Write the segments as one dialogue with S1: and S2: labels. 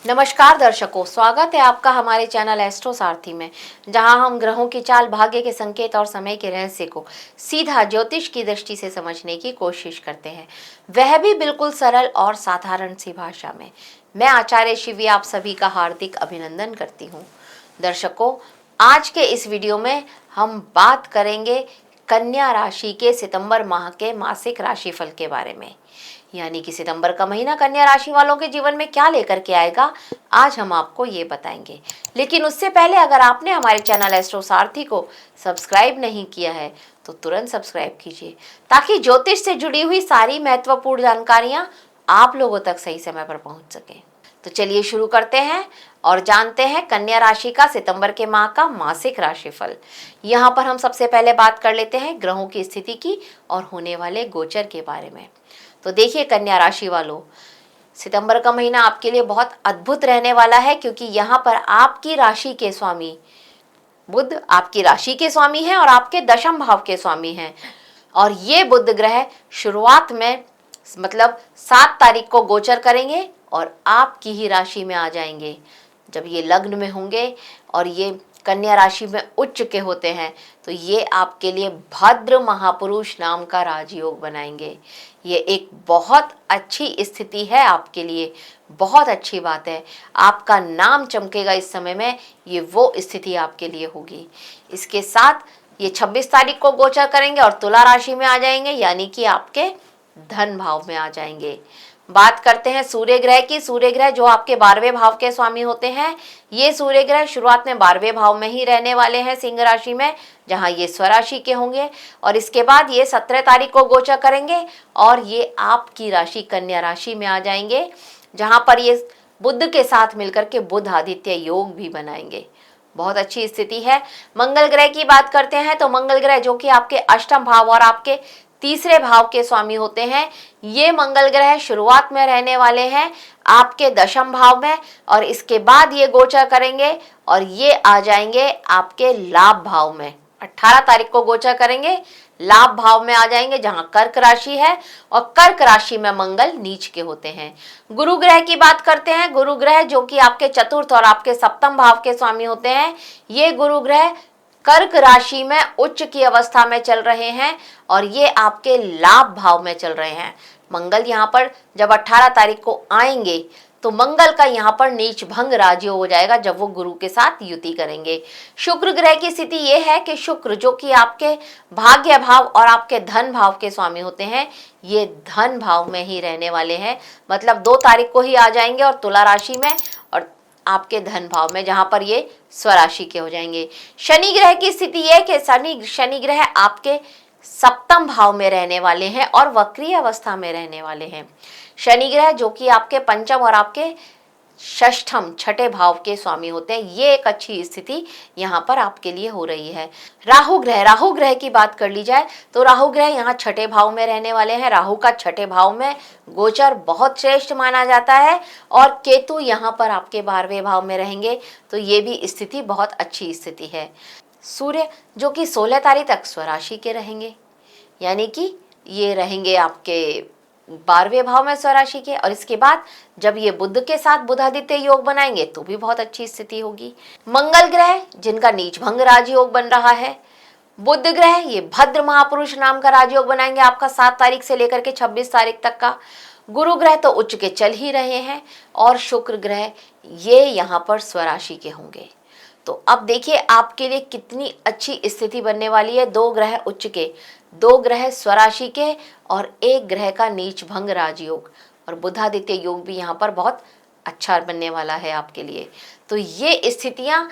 S1: नमस्कार दर्शकों, स्वागत है आपका हमारे चैनल एस्ट्रो सारथी में, जहां हम ग्रहों की चाल, भाग्य के संकेत और समय के रहस्य को सीधा ज्योतिष की दृष्टि से समझने की कोशिश करते हैं, वह भी बिल्कुल सरल और साधारण सी भाषा में। मैं आचार्य शिवी आप सभी का हार्दिक अभिनंदन करती हूँ। दर्शकों, आज के इस वीडियो में हम बात करेंगे कन्या राशि के सितंबर माह के मासिक राशिफल के बारे में, यानी कि सितंबर का महीना कन्या राशि वालों के जीवन में क्या लेकर के आएगा, आज हम आपको ये बताएंगे। लेकिन उससे पहले अगर आपने हमारे चैनल एस्ट्रो सारथी को सब्सक्राइब नहीं किया है तो तुरंत सब्सक्राइब कीजिए, ताकि ज्योतिष से जुड़ी हुई सारी महत्वपूर्ण जानकारियां आप लोगों तक सही समय पर पहुंच सके। तो चलिए शुरू करते हैं और जानते हैं कन्या राशि का सितंबर के माह का मासिक राशिफल। यहाँ पर हम सबसे पहले बात कर लेते हैं ग्रहों की स्थिति की और होने वाले गोचर के बारे में। तो देखिए कन्या राशि वालों, सितंबर का महीना आपके लिए बहुत अद्भुत रहने वाला है, क्योंकि यहाँ पर आपकी राशि के स्वामी बुध आपकी राशि के स्वामी हैं और आपके दशम भाव के स्वामी हैं। और ये बुध ग्रह शुरुआत में मतलब 7 तारीख को गोचर करेंगे और आपकी ही राशि में आ जाएंगे। जब ये लग्न में होंगे और ये कन्या राशि में उच्च के होते हैं तो ये आपके लिए भद्र महापुरुष नाम का राजयोग बनाएंगे। ये एक बहुत अच्छी स्थिति है आपके लिए, बहुत अच्छी बात है। आपका नाम चमकेगा इस समय में, ये वो स्थिति आपके लिए होगी। इसके साथ ये 26 तारीख को गोचर करेंगे और तुला राशि में आ जाएंगे, यानी कि आपके धन भाव में आ जाएंगे। बात करते हैं सूर्य ग्रह की। सूर्य ग्रह जो आपके 12वें भाव के स्वामी होते हैं, ये सूर्य ग्रह शुरुआत में 12वें भाव में ही रहने वाले हैं सिंह राशि में, जहां ये स्वराशि के होंगे। और इसके बाद ये 17 तारीख को गोचर करेंगे और ये आपकी राशि कन्या राशि में आ जाएंगे, जहां पर ये बुध के साथ मिलकर के बुध आदित्य योग भी बनाएंगे। बहुत अच्छी स्थिति है। मंगल ग्रह की बात करते हैं तो मंगल ग्रह जो कि आपके अष्टम भाव और आपके तीसरे भाव के स्वामी होते हैं, ये मंगल ग्रह शुरुआत में रहने वाले हैं आपके दशम भाव में और इसके बाद ये गोचर करेंगे और ये आ जाएंगे आपके लाभ भाव में। 18 तारीख को गोचर करेंगे, लाभ भाव में आ जाएंगे जहां कर्क राशि है और कर्क राशि में मंगल नीच के होते हैं। गुरु ग्रह की बात करते हैं। गुरु ग्रह जो कि आपके चतुर्थ और आपके सप्तम भाव के स्वामी होते हैं, ये गुरु ग्रह कर्क राशि में उच्च की अवस्था में चल रहे हैं और ये आपके लाभ भाव में चल रहे हैं। मंगल यहाँ पर जब 18 तारीख को आएंगे तो मंगल का यहाँ पर नीच भंग राजयोग हो जाएगा जब वो गुरु के साथ युति करेंगे। शुक्र ग्रह की स्थिति ये है कि शुक्र जो कि आपके भाग्य भाव और आपके धन भाव के स्वामी होते हैं, ये धन भाव में ही रहने वाले हैं, मतलब 2 तारीख को ही आ जाएंगे और तुला राशि में और आपके धन भाव में, जहां पर ये स्वराशि के हो जाएंगे। शनि ग्रह की स्थिति यह कि शनि ग्रह आपके सप्तम भाव में रहने वाले हैं और वक्रीय अवस्था में रहने वाले हैं। शनि ग्रह जो कि आपके पंचम और आपके षष्ठम छठे भाव के स्वामी होते हैं, ये एक अच्छी स्थिति यहाँ पर आपके लिए हो रही है। राहु ग्रह की बात कर ली जाए तो राहु ग्रह यहाँ छठे भाव में रहने वाले हैं। राहु का छठे भाव में गोचर बहुत श्रेष्ठ माना जाता है और केतु यहाँ पर आपके 12वें भाव में रहेंगे, तो ये भी स्थिति बहुत अच्छी स्थिति है। सूर्य जो कि 16 तारीख तक स्वराशि के रहेंगे, यानी कि ये रहेंगे आपके 12वें भाव में स्वराशि के, और इसके बाद जब ये बुध के साथ बुधादित्य योग बनाएंगे तो भी बहुत अच्छी स्थिति होगी। मंगल ग्रह जिनका नीच भंग राजयोग बन रहा है, बुध ग्रह ये भद्र महापुरुष नाम का राजयोग बनाएंगे आपका 7 तारीख से लेकर के 26 तारीख तक का। गुरु ग्रह तो उच्च के चल ही रहे हैं और शुक्र ग्रह ये यहाँ पर स्वराशि के होंगे। तो अब देखिए आपके लिए कितनी अच्छी स्थिति बनने वाली है। 2 ग्रह उच्च के, 2 ग्रह स्वराशि के और 1 ग्रह का नीच भंग राजयोग और बुधादित्य योग भी यहाँ पर बहुत अच्छा बनने वाला है आपके लिए। तो ये स्थितियाँ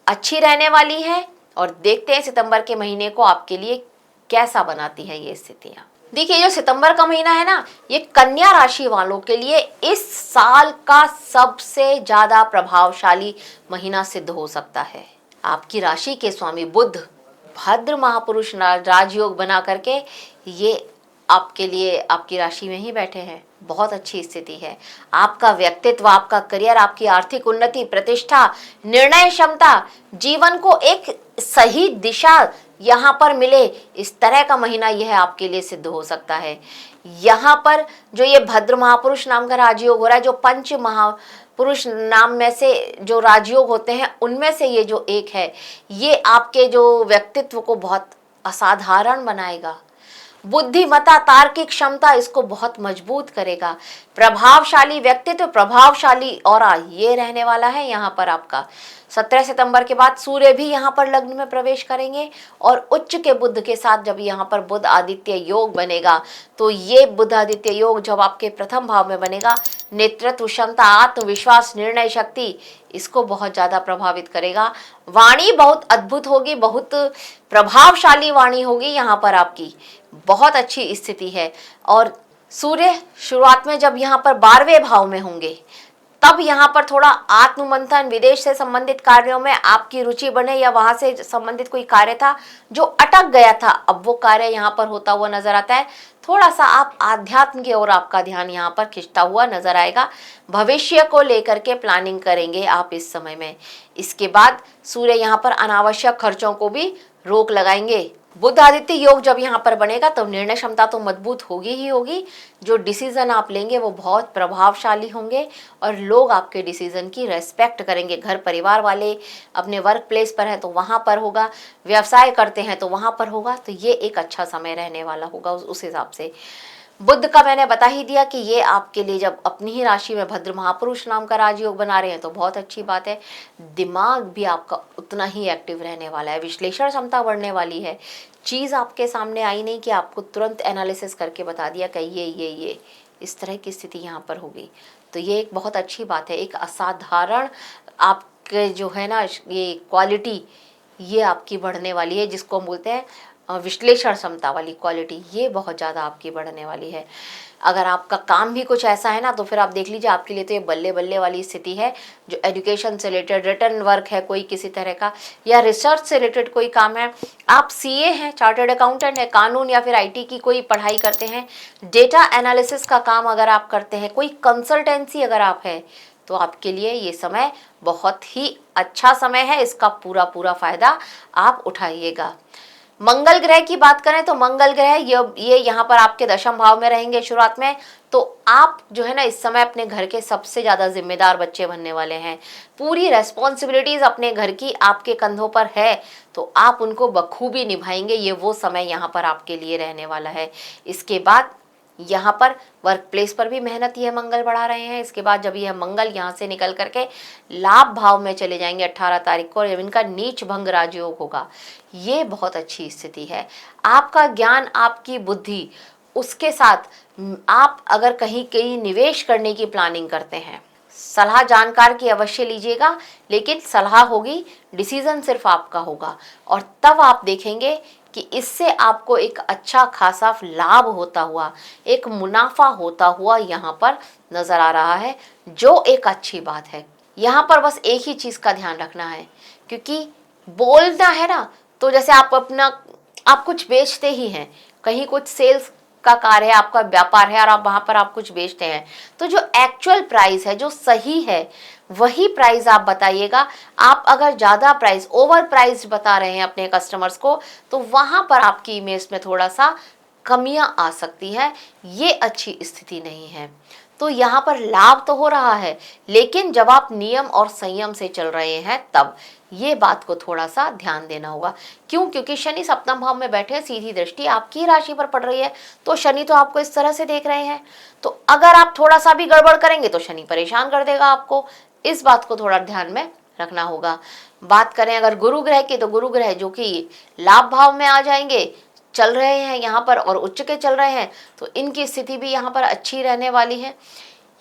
S1: अच्छी रहने वाली हैं और देखते हैं सितंबर के महीने को आपके लिए कैसा बनाती है ये स्थितियाँ। देखिए जो सितंबर का महीना है ना, ये कन्या राशि वालों के लिए इस साल का सबसे ज्यादा प्रभावशाली महीना सिद्ध हो सकता है। आपकी राशि के स्वामी बुध भद्र महापुरुष राजयोग बना करके ये आपके लिए आपकी राशि में ही बैठे हैं। बहुत अच्छी स्थिति है। आपका व्यक्तित्व, आपका करियर, आपकी आर्थिक उन्नति, प्रतिष्ठा, निर्णय क्षमता जीवन को एक सही दिशा यहाँ पर मिले, इस तरह का महीना यह आपके लिए सिद्ध हो सकता है। यहाँ पर जो ये भद्र महापुरुष नाम का राजयोग हो रहा है, जो पंच महापुरुष नाम में से जो राजयोग होते हैं उनमें से ये जो एक है, ये आपके जो व्यक्तित्व को बहुत असाधारण बनाएगा। बुद्धिमत्ता, तार्किक क्षमता इसको बहुत मजबूत करेगा। प्रभावशाली व्यक्तित्व, प्रभावशाली ऑरा ये रहने वाला है यहाँ पर आपका। 17 सितंबर के बाद सूर्य भी यहाँ पर लग्न में प्रवेश करेंगे और उच्च के बुध के साथ जब यहाँ पर बुध आदित्य योग बनेगा, तो ये बुध आदित्य योग जब आपके प्रथम भाव में बनेगा, नेतृत्व क्षमता, आत्मविश्वास, निर्णय शक्ति इसको बहुत ज़्यादा प्रभावित करेगा। वाणी बहुत अद्भुत होगी, बहुत प्रभावशाली वाणी होगी यहाँ पर आपकी, बहुत अच्छी स्थिति है। और सूर्य शुरुआत में जब यहाँ पर 12वें भाव में होंगे, तब यहाँ पर थोड़ा आत्ममंथन, विदेश से संबंधित कार्यों में आपकी रुचि बने, या वहां से संबंधित कोई कार्य था जो अटक गया था, अब वो कार्य यहाँ पर होता हुआ नजर आता है। थोड़ा सा आप आध्यात्म की ओर आपका ध्यान यहाँ पर खिंचता हुआ नजर आएगा। भविष्य को लेकर के प्लानिंग करेंगे आप इस समय में। इसके बाद सूर्य यहाँ पर अनावश्यक खर्चों को भी रोक लगाएंगे। बुध आदित्य योग जब यहाँ पर बनेगा तो निर्णय क्षमता तो मजबूत होगी ही होगी। जो डिसीजन आप लेंगे वो बहुत प्रभावशाली होंगे और लोग आपके डिसीजन की रेस्पेक्ट करेंगे। घर परिवार वाले अपने वर्क प्लेस पर है तो वहाँ पर होगा, व्यवसाय करते हैं तो वहाँ पर होगा। तो ये एक अच्छा समय रहने वाला होगा उस हिसाब से। बुध का मैंने बता ही दिया कि ये आपके लिए जब अपनी ही राशि में भद्र महापुरुष नाम का राजयोग बना रहे हैं तो बहुत अच्छी बात है। दिमाग भी आपका उतना ही एक्टिव रहने वाला है, विश्लेषण क्षमता बढ़ने वाली है। चीज़ आपके सामने आई नहीं कि आपको तुरंत एनालिसिस करके बता दिया कि ये इस तरह की स्थिति यहाँ पर होगी, तो ये एक बहुत अच्छी बात है। एक असाधारण आपके जो है ना ये क्वालिटी ये आपकी बढ़ने वाली है, जिसको हम बोलते हैं विश्लेषण क्षमता वाली क्वालिटी, ये बहुत ज़्यादा आपकी बढ़ने वाली है। अगर आपका काम भी कुछ ऐसा है ना, तो फिर आप देख लीजिए आपके लिए तो ये बल्ले बल्ले वाली स्थिति है। जो एजुकेशन से रिलेटेड रिटर्न वर्क है कोई किसी तरह का, या रिसर्च से रिलेटेड कोई काम है, आप सीए हैं, चार्टर्ड अकाउंटेंट है, कानून या फिर आईटी की कोई पढ़ाई करते हैं, डेटा एनालिसिस का काम अगर आप करते हैं, कोई कंसल्टेंसी अगर आप है, तो आपके लिए ये समय बहुत ही अच्छा समय है। इसका पूरा पूरा फायदा आप उठाइएगा। मंगल ग्रह की बात करें तो मंगल ग्रह ये यहाँ पर आपके दशम भाव में रहेंगे शुरुआत में। तो आप जो है ना इस समय अपने घर के सबसे ज़्यादा जिम्मेदार बच्चे बनने वाले हैं। पूरी रेस्पॉन्सिबिलिटीज़ अपने घर की आपके कंधों पर है, तो आप उनको बखूबी निभाएंगे। ये वो समय यहाँ पर आपके लिए रहने वाला है। इसके बाद यहाँ पर वर्क प्लेस पर भी मेहनत यह मंगल बढ़ा रहे हैं। इसके बाद जब यह मंगल यहाँ से निकल करके लाभ भाव में चले जाएंगे 18 तारीख को, और जब इनका नीच भंग राजयोग होगा, ये बहुत अच्छी स्थिति है। आपका ज्ञान, आपकी बुद्धि, उसके साथ आप अगर कहीं कहीं निवेश करने की प्लानिंग करते हैं, सलाह जानकार की अवश्य लीजिएगा, लेकिन सलाह होगी, डिसीजन सिर्फ आपका होगा। और तब आप देखेंगे कि इससे आपको एक अच्छा खासा लाभ होता हुआ, एक मुनाफा होता हुआ यहाँ पर नजर आ रहा है, जो एक अच्छी बात है। यहाँ पर बस एक ही चीज़ का ध्यान रखना है, क्योंकि बोलना है ना, तो जैसे आप कुछ बेचते ही हैं, कहीं कुछ सेल्स का कार्य है, आपका व्यापार है और आप वहाँ पर आप कुछ बेचते हैं, तो जो एक्चुअल प्राइस है, जो सही है, वही प्राइस आप बताइएगा। आप अगर ज़्यादा प्राइस, ओवर प्राइस बता रहे हैं अपने कस्टमर्स को, तो वहाँ पर आपकी इमेज में थोड़ा सा कमियाँ आ सकती है। ये अच्छी स्थिति नहीं है। तो यहाँ पर लाभ तो हो रहा है, लेकिन जब आप नियम और संयम से चल रहे हैं तब ये बात को थोड़ा सा ध्यान देना होगा। क्यों? क्योंकि शनि सप्तम भाव में बैठे, सीधी दृष्टि आपकी राशि पर पड़ रही है, तो शनि तो आपको इस तरह से देख रहे हैं। तो अगर आप थोड़ा सा भी गड़बड़ करेंगे तो शनि परेशान कर देगा आपको। इस बात को थोड़ा ध्यान में रखना होगा। बात करें अगर गुरु ग्रह की, तो गुरु ग्रह जो कि लाभ भाव में आ जाएंगे, चल रहे हैं यहाँ पर और उच्च के चल रहे हैं, तो इनकी स्थिति भी यहाँ पर अच्छी रहने वाली है।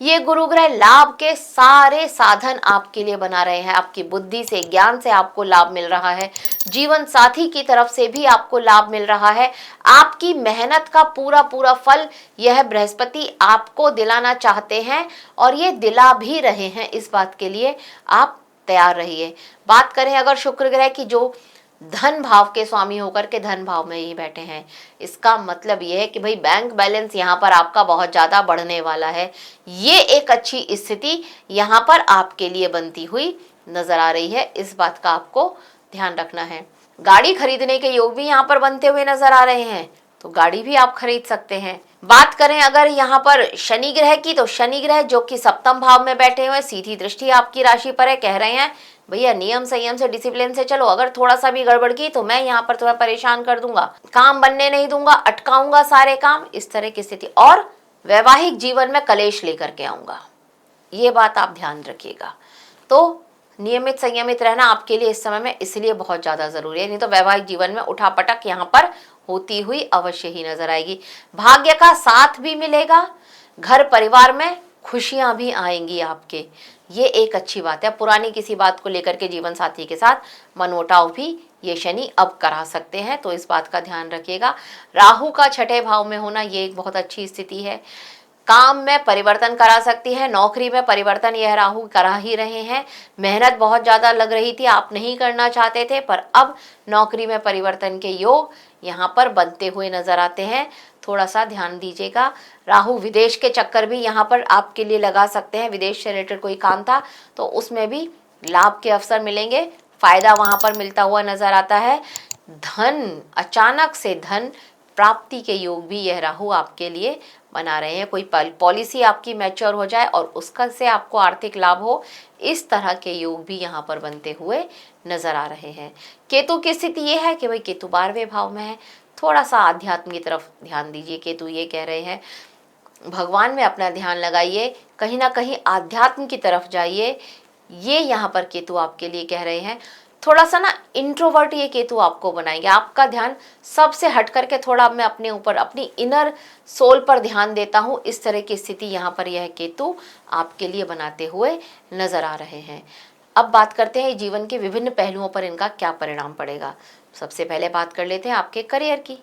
S1: ये गुरु ग्रह लाभ के सारे साधन आपके लिए बना रहे हैं। आपकी बुद्धि से, ज्ञान से आपको लाभ मिल रहा है, जीवन साथी की तरफ से भी आपको लाभ मिल रहा है। आपकी मेहनत का पूरा पूरा फल यह बृहस्पति आपको दिलाना चाहते हैं, और ये दिला भी रहे हैं। इस बात के लिए आप तैयार रहिए। बात करें अगर शुक्र ग्रह की, जो धन भाव के स्वामी होकर के धन भाव में ही बैठे हैं, इसका मतलब ये है कि भाई बैंक बैलेंस यहाँ पर आपका बहुत ज़्यादा बढ़ने वाला है। ये एक अच्छी स्थिति यहाँ पर आपके लिए बनती हुई नजर आ रही है। इस बात का आपको ध्यान रखना है। गाड़ी खरीदने के योग भी यहाँ पर बनते हुए नजर आ रहे हैं, तो गाड़ी भी आप खरीद सकते हैं। बात करें अगर यहाँ पर शनि ग्रह की, तो शनि ग्रह जो कि सप्तम भाव में बैठे हुए, सीधी दृष्टि आपकी राशि पर है, कह रहे हैं भैया नियम संयम से, डिसिप्लिन से चलो, अगर थोड़ा सा भी गड़बड़ की तो मैं यहाँ पर थोड़ा परेशान कर दूंगा, काम बनने नहीं दूंगा, अटकाऊंगा सारे काम, इस तरह की स्थिति। और वैवाहिक जीवन में कलेश लेकर के आऊंगा, ये बात आप ध्यान रखिएगा। तो नियमित संयमित रहना आपके लिए इस समय में इसलिए बहुत ज्यादा जरूरी है, नहीं तो वैवाहिक जीवन में उठापटक यहाँ पर होती हुई अवश्य ही नजर आएगी। भाग्य का साथ भी मिलेगा, घर परिवार में खुशियां भी आएंगी आपके, ये एक अच्छी बात है। पुरानी किसी बात को लेकर के जीवन साथी के साथ मनमुटाव भी ये शनि अब करा सकते हैं, तो इस बात का ध्यान रखिएगा। राहु का छठे भाव में होना ये एक बहुत अच्छी स्थिति है। काम में परिवर्तन करा सकती है, नौकरी में परिवर्तन यह राहु करा ही रहे हैं। मेहनत बहुत ज़्यादा लग रही थी, आप नहीं करना चाहते थे, पर अब नौकरी में परिवर्तन के योग यहाँ पर बनते हुए नजर आते हैं, थोड़ा सा ध्यान दीजिएगा। राहु विदेश के चक्कर भी यहाँ पर आपके लिए लगा सकते हैं, विदेश से रिलेटेड कोई काम था तो उसमें भी लाभ के अवसर मिलेंगे, फायदा वहाँ पर मिलता हुआ नजर आता है। धन, अचानक से धन प्राप्ति के योग भी यह राहु आपके लिए बना रहे हैं। कोई पॉलिसी आपकी मैच्योर हो जाए और उसका से आपको आर्थिक लाभ हो, इस तरह के योग भी यहाँ पर बनते हुए नजर आ रहे हैं। केतु की स्थिति ये है कि भाई केतु 12वें भाव में है, थोड़ा सा आध्यात्म की तरफ ध्यान दीजिए। केतु ये कह रहे हैं भगवान में अपना ध्यान लगाइए, कहीं ना कहीं आध्यात्म की तरफ जाइए, ये यहाँ पर केतु आपके लिए कह रहे हैं। थोड़ा सा ना इंट्रोवर्ट ये केतु आपको बनाएंगे, आपका ध्यान सबसे हट करके थोड़ा मैं अपने ऊपर, अपनी इनर सोल पर ध्यान देता हूँ, इस तरह की स्थिति यहाँ पर यह केतु आपके लिए बनाते हुए नजर आ रहे हैं। अब बात करते हैं जीवन के विभिन्न पहलुओं पर इनका क्या परिणाम पड़ेगा। सबसे पहले बात कर लेते हैं आपके करियर की।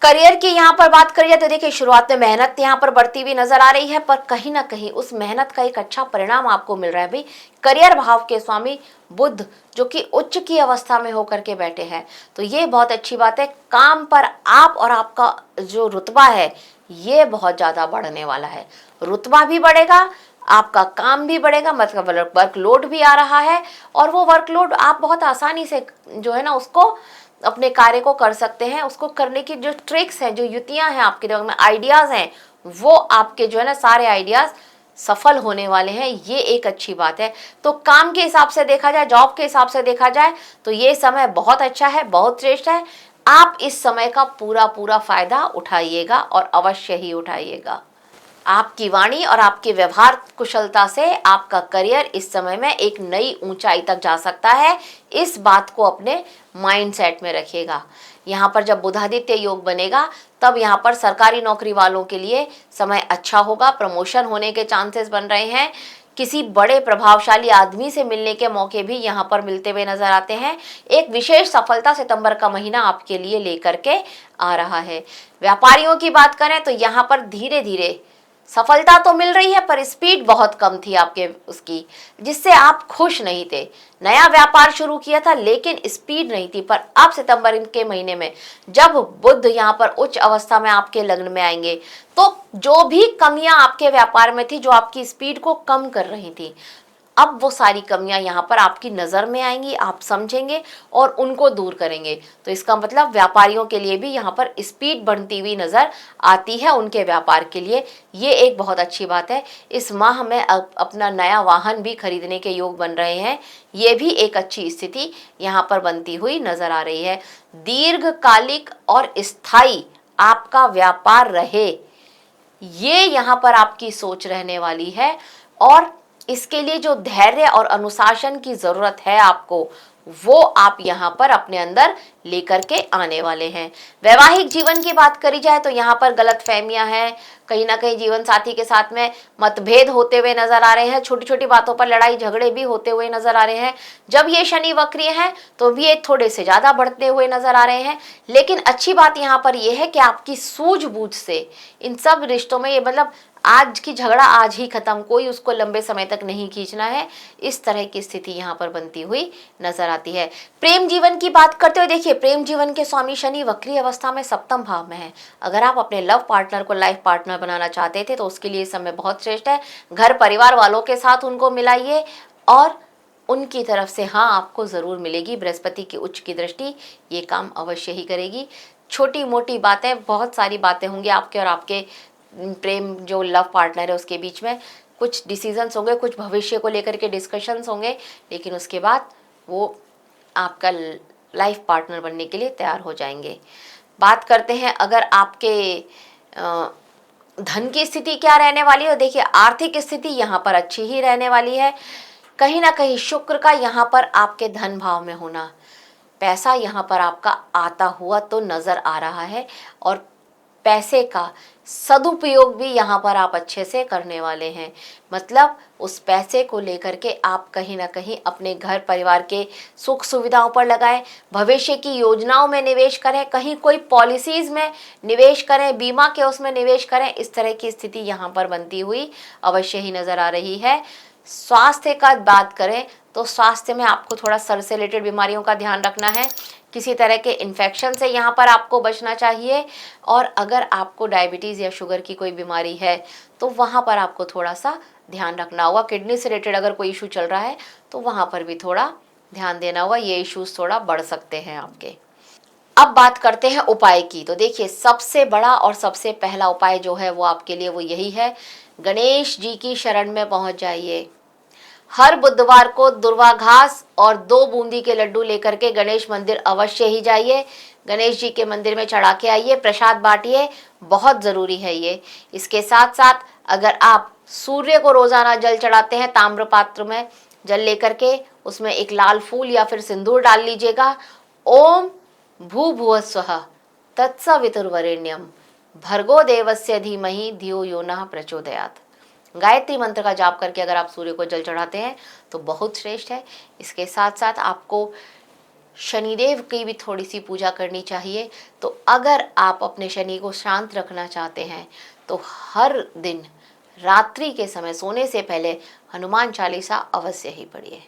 S1: करियर की यहाँ पर बात करिए तो देखिए शुरुआत में मेहनत यहाँ पर बढ़ती हुई नजर आ रही है, पर कहीं ना कहीं उस मेहनत का एक अच्छा परिणाम आपको मिल रहा है। भाई करियर भाव के स्वामी बुध जो कि उच्च की अवस्था में होकर के बैठे हैं, तो ये बहुत अच्छी बात है। काम पर आप और आपका जो रुतबा है ये बहुत ज्यादा बढ़ने वाला है, रुतबा भी बढ़ेगा, आपका काम भी बढ़ेगा, मतलब वर्कलोड भी आ रहा है, और वो वर्कलोड आप बहुत आसानी से जो है ना उसको अपने कार्य को कर सकते हैं। उसको करने की जो ट्रिक्स हैं, जो युक्तियां हैं आपके दिमाग में, आइडियाज हैं, वो आपके जो है ना सारे आइडियाज सफल होने वाले हैं, ये एक अच्छी बात है। तो काम के हिसाब से देखा जाए, जॉब के हिसाब से देखा जाए तो ये समय बहुत अच्छा है, बहुत श्रेष्ठ है। आप इस समय का पूरा पूरा फायदा उठाइएगा और अवश्य ही उठाइएगा। आपकी वाणी और आपके व्यवहार कुशलता से आपका करियर इस समय में एक नई ऊंचाई तक जा सकता है, इस बात को अपने माइंडसेट में रखिएगा। यहाँ पर जब बुधादित्य योग बनेगा तब यहाँ पर सरकारी नौकरी वालों के लिए समय अच्छा होगा, प्रमोशन होने के चांसेस बन रहे हैं, किसी बड़े प्रभावशाली आदमी से मिलने के मौके भी यहाँ पर मिलते हुए नजर आते हैं। एक विशेष सफलता सितंबर का महीना आपके लिए लेकर के आ रहा है। व्यापारियों की बात करें तो यहाँ पर धीरे धीरे सफलता तो मिल रही है, पर स्पीड बहुत कम थी आपके उसकी, जिससे आप खुश नहीं थे। नया व्यापार शुरू किया था लेकिन स्पीड नहीं थी, पर अब सितंबर के महीने में जब बुध यहाँ पर उच्च अवस्था में आपके लग्न में आएंगे तो जो भी कमियां आपके व्यापार में थी, जो आपकी स्पीड को कम कर रही थी, अब वो सारी कमियां यहाँ पर आपकी नज़र में आएंगी, आप समझेंगे और उनको दूर करेंगे। तो इसका मतलब व्यापारियों के लिए भी यहाँ पर स्पीड बढ़ती हुई नज़र आती है उनके व्यापार के लिए, ये एक बहुत अच्छी बात है। इस माह में अपना नया वाहन भी खरीदने के योग बन रहे हैं, ये भी एक अच्छी स्थिति यहाँ पर बनती हुई नज़र आ रही है। दीर्घकालिक और स्थायी आपका व्यापार रहे, ये यहाँ पर आपकी सोच रहने वाली है, और इसके लिए जो धैर्य और अनुशासन की जरूरत है आपको, वो आप यहाँ पर अपने अंदर लेकर के आने वाले हैं। वैवाहिक जीवन की बात करी जाए तो यहाँ पर गलतफहमियां हैं, कहीं ना कहीं जीवन साथी के साथ में मतभेद होते हुए नजर आ रहे हैं, छोटी छोटी बातों पर लड़ाई झगड़े भी होते हुए नजर आ रहे हैं। जब ये शनि वक्री हैं तो भी ये थोड़े से ज्यादा बढ़ते हुए नजर आ रहे हैं। लेकिन अच्छी बात यहाँ पर यह है कि आपकी सूझबूझ से इन सब रिश्तों में, ये मतलब आज की झगड़ा आज ही खत्म, कोई उसको लंबे समय तक नहीं खींचना है, इस तरह की स्थिति यहाँ पर बनती हुई नजर आती है। प्रेम जीवन की बात करते हुए देखिए, प्रेम जीवन के स्वामी शनि वक्री अवस्था में सप्तम भाव में है। अगर आप अपने लव पार्टनर को लाइफ पार्टनर बनाना चाहते थे तो उसके लिए समय बहुत श्रेष्ठ है। घर परिवार वालों के साथ उनको मिलाइए और उनकी तरफ से हाँ आपको ज़रूर मिलेगी। बृहस्पति की उच्च की दृष्टि ये काम अवश्य ही करेगी। छोटी मोटी बातें, बहुत सारी बातें होंगी आपके और आपके प्रेम जो लव पार्टनर है उसके बीच में, कुछ डिसीजंस होंगे, कुछ भविष्य को लेकर के डिस्कशंस होंगे, लेकिन उसके बाद वो आपका लाइफ पार्टनर बनने के लिए तैयार हो जाएंगे। बात करते हैं अगर आपके धन की स्थिति क्या रहने वाली है। देखिए आर्थिक स्थिति यहाँ पर अच्छी ही रहने वाली है। कहीं ना कहीं शुक्र का यहाँ पर आपके धन भाव में होना, पैसा यहाँ पर आपका आता हुआ तो नज़र आ रहा है और पैसे का सदुपयोग भी यहाँ पर आप अच्छे से करने वाले हैं। मतलब उस पैसे को लेकर के आप कहीं ना कहीं अपने घर परिवार के सुख सुविधाओं पर लगाएं, भविष्य की योजनाओं में निवेश करें, कहीं कोई पॉलिसीज़ में निवेश करें, बीमा के उसमें निवेश करें। इस तरह की स्थिति यहाँ पर बनती हुई अवश्य ही नज़र आ रही है। स्वास्थ्य का बात करें तो स्वास्थ्य में आपको थोड़ा सर से रिलेटेड बीमारियों का ध्यान रखना है। किसी तरह के इन्फेक्शन से यहाँ पर आपको बचना चाहिए। और अगर आपको डायबिटीज़ या शुगर की कोई बीमारी है तो वहाँ पर आपको थोड़ा सा ध्यान रखना होगा। किडनी से रिलेटेड अगर कोई इशू चल रहा है तो वहाँ पर भी थोड़ा ध्यान देना होगा, ये इश्यूज थोड़ा बढ़ सकते हैं आपके। अब बात करते हैं उपाय की। तो देखिए सबसे बड़ा और सबसे पहला उपाय जो है वो आपके लिए वो यही है, गणेश जी की शरण में पहुँच जाइए। हर बुधवार को दुर्वा घास और 2 बूंदी के लड्डू लेकर के गणेश मंदिर अवश्य ही जाइए। गणेश जी के मंदिर में चढ़ा के आइए, प्रसाद बांटिए, बहुत ज़रूरी है ये। इसके साथ साथ अगर आप सूर्य को रोज़ाना जल चढ़ाते हैं, ताम्र पात्र में जल लेकर के उसमें एक लाल फूल या फिर सिंदूर डाल लीजिएगा। ओम भूभुवः स्वः तत्सवितुर्वरेण्यम भर्गो देवस्य धीमहि धियो यो नः प्रचोदयात्। गायत्री मंत्र का जाप करके अगर आप सूर्य को जल चढ़ाते हैं तो बहुत श्रेष्ठ है। इसके साथ साथ आपको शनिदेव की भी थोड़ी सी पूजा करनी चाहिए। तो अगर आप अपने शनि को शांत रखना चाहते हैं तो हर दिन रात्रि के समय सोने से पहले हनुमान चालीसा अवश्य ही पढ़िए।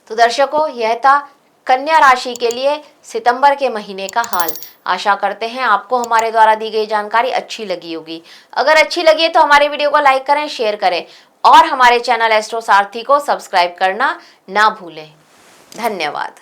S1: तो दर्शकों, यह था कन्या राशि के लिए सितंबर के महीने का हाल। आशा करते हैं आपको हमारे द्वारा दी गई जानकारी अच्छी लगी होगी। अगर अच्छी लगी है तो हमारे वीडियो को लाइक करें, शेयर करें और हमारे चैनल एस्ट्रो सारथी को सब्सक्राइब करना ना भूलें। धन्यवाद।